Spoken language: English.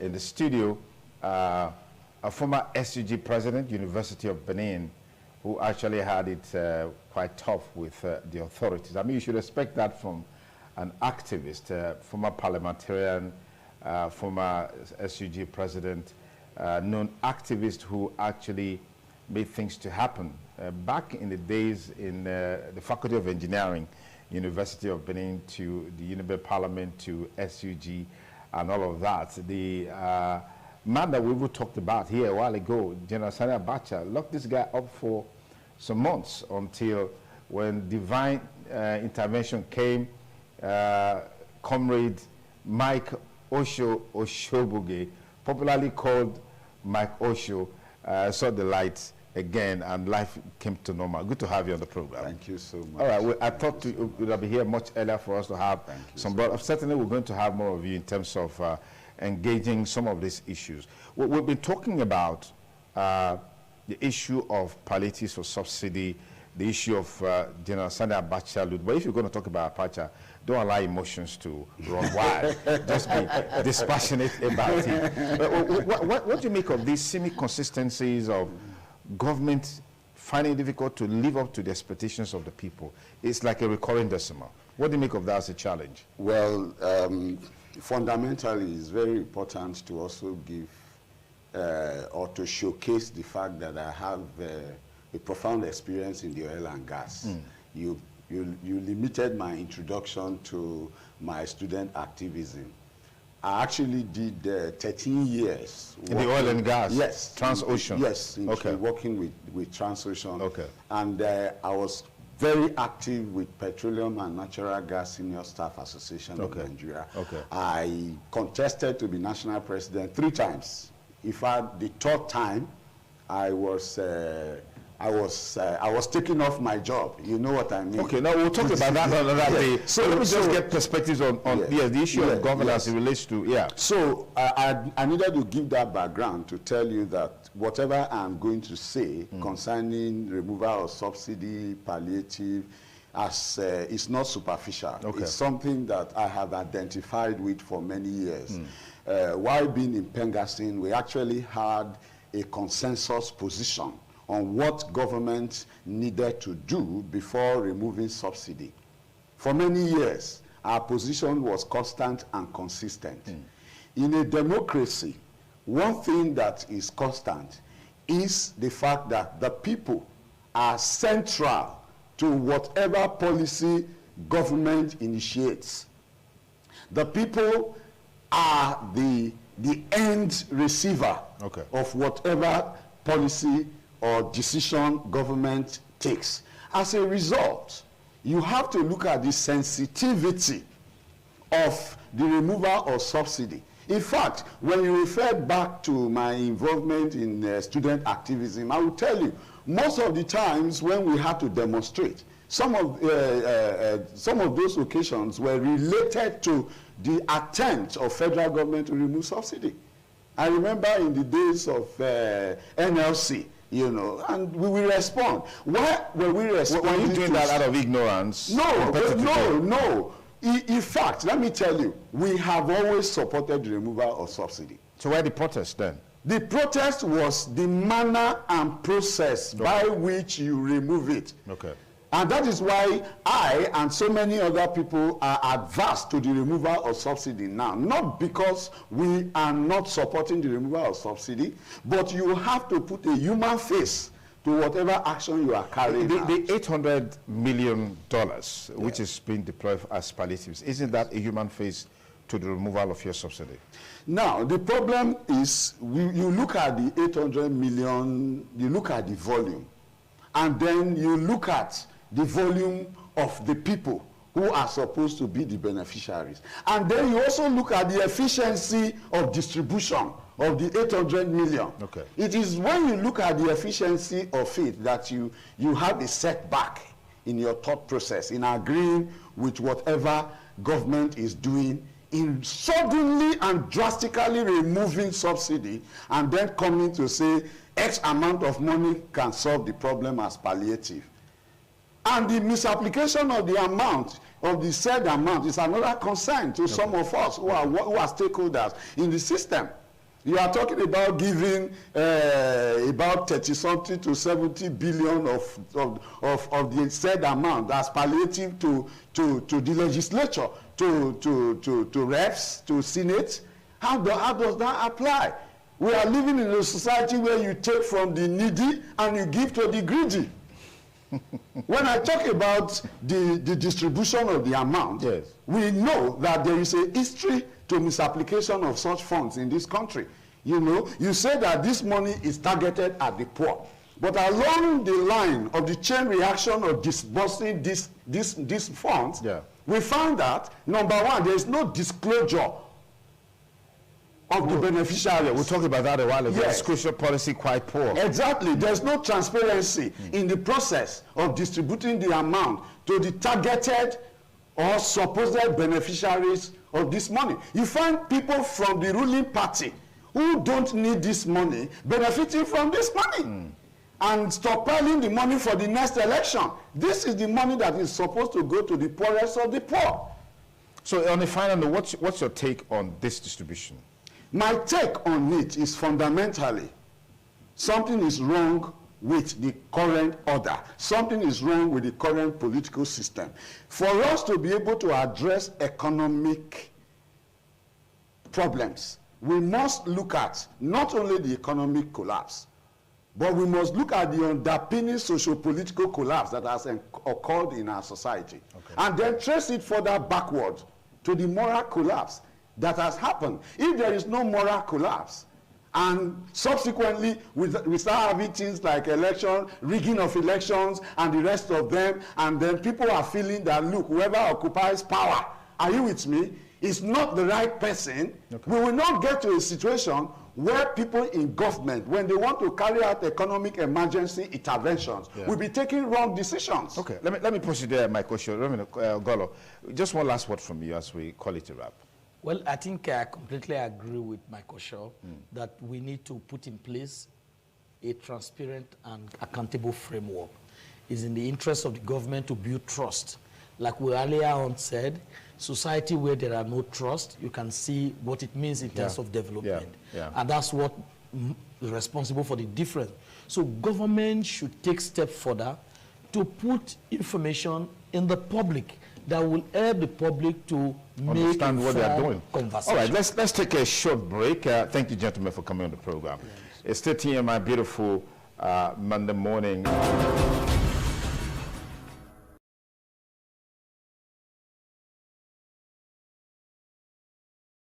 in the studio a former SUG president, University of Benin, who actually had it quite tough with the authorities. I mean, you should expect that from an activist, former parliamentarian, former SUG president, known activist who actually made things to happen. Back in the days in the Faculty of Engineering, University of Benin, to the Unibe Parliament, to SUG, and all of that. The man that we talked about here a while ago, General Sani Abacha, locked this guy up for some months until when divine intervention came, Comrade Mike Oshobuge, popularly called Mike Osho, saw the light again, and life came to normal. Good to have you on the program. Thank you so much. All right, well, I thought you would be here much earlier for us to have some, but certainly we're going to have more of you in terms of engaging some of these issues. We've been talking about the issue of palliatives for subsidy, the issue of General Sani Abacha. But if you're going to talk about Abacha, don't allow emotions to run wild. Just be dispassionate about it. But what do you make of these semi-consistencies of government finding it difficult to live up to the expectations of the people? It's like a recurring decimal. What do you make of that as a challenge? Well, fundamentally, it's very important to also give or to showcase the fact that I have a profound experience in the oil and gas. You limited my introduction to my student activism. I actually did 13 years. In the oil and gas? Yes. Transocean? Yes, okay. Working with Transocean. Okay. And I was very active with Petroleum and Natural Gas Senior Staff Association of Nigeria. Okay. I contested to be national president 3 times. In fact, the 3rd time, I was taking off my job. You know what I mean? Okay, now we'll talk about that another day. So let me just get perspectives on the issue of governance it relates to, So I needed to give that background to tell you that whatever I'm going to say concerning removal of subsidy, palliative, it's not superficial. It's something that I have identified with for many years. While being in Pengassin, we actually had a consensus position on what government needed to do before removing subsidy. For many years, our position was constant and consistent. In a democracy, one thing that is constant is the fact that the people are central to whatever policy government initiates. The people are the end receiver of whatever policy or decision government takes. As a result, you have to look at the sensitivity of the removal of subsidy. In fact, when you refer back to my involvement in student activism, I will tell you, most of the times when we had to demonstrate, some of those occasions were related to the attempt of federal government to remove subsidy. I remember in the days of NLC, you know, and we will respond. Why were we responding? Were you doing that out of ignorance? No. In fact, let me tell you, we have always supported the removal of subsidy. So why the protest then? The protest was the manner and process by which you remove it. And that is why I and so many other people are adverse to the removal of subsidy now. Not because we are not supporting the removal of subsidy, but you have to put a human face to whatever action you are carrying out. The $800 million, which is being deployed as palliatives, isn't that a human face to the removal of your subsidy? Now, the problem is, you look at the 800 million, you look at the volume, and then you look at the volume of the people who are supposed to be the beneficiaries. And then you also look at the efficiency of distribution of the 800 million. It is when you look at the efficiency of it that you have a setback in your thought process, in agreeing with whatever government is doing, in suddenly and drastically removing subsidy, and then coming to say X amount of money can solve the problem as palliative. And the misapplication of the amount, of the said amount, is another concern to some of us who are stakeholders in the system. You are talking about giving about 30-something to 70 billion of the said amount as palliative to the legislature, to reps, to Senate. How does that apply? We are living in a society where you take from the needy and you give to the greedy. When I talk about the distribution of the amount, yes, we know that there is a history to misapplication of such funds in this country. You know, you say that this money is targeted at the poor, but along the line of the chain reaction of disbursing these funds, yeah, we found that, number one, there is no disclosure of the beneficiaries. Yeah, we talked about that a while ago. Yes. Disclosure policy quite poor. Exactly. There's no transparency in the process of distributing the amount to the targeted or supposed beneficiaries of this money. You find people from the ruling party who don't need this money benefiting from this money and stockpiling the money for the next election. This is the money that is supposed to go to the poorest of the poor. So on the final note, what's your take on this distribution? My take on it is fundamentally something is wrong with the current order. Something is wrong with the current political system. For us to be able to address economic problems, we must look at not only the economic collapse, but we must look at the underpinning socio-political collapse that has occurred in our society. Okay. And then trace it further backward to the moral collapse that has happened. If there is no moral collapse, and subsequently we start having things like election, rigging of elections, and the rest of them, and then people are feeling that, look, whoever occupies power, are you with me, is not the right person, okay, we will not get to a situation where people in government, when they want to carry out economic emergency interventions, yeah, will be taking wrong decisions. Okay, let me proceed there, Michael Golo. Just one last word from you as we call it a wrap. Well, I think I completely agree with Michael Shaw that we need to put in place a transparent and accountable framework. It's in the interest of the government to build trust. Like we earlier on said, society where there are no trust, you can see what it means in terms of development. Yeah. And that's what is responsible for the difference. So government should take steps further to put information in the public that will help the public to understand what they are doing. Conversation. All right, let's take a short break. Thank you, gentlemen, for coming on the program. Yes. It's still TMI, beautiful Monday morning.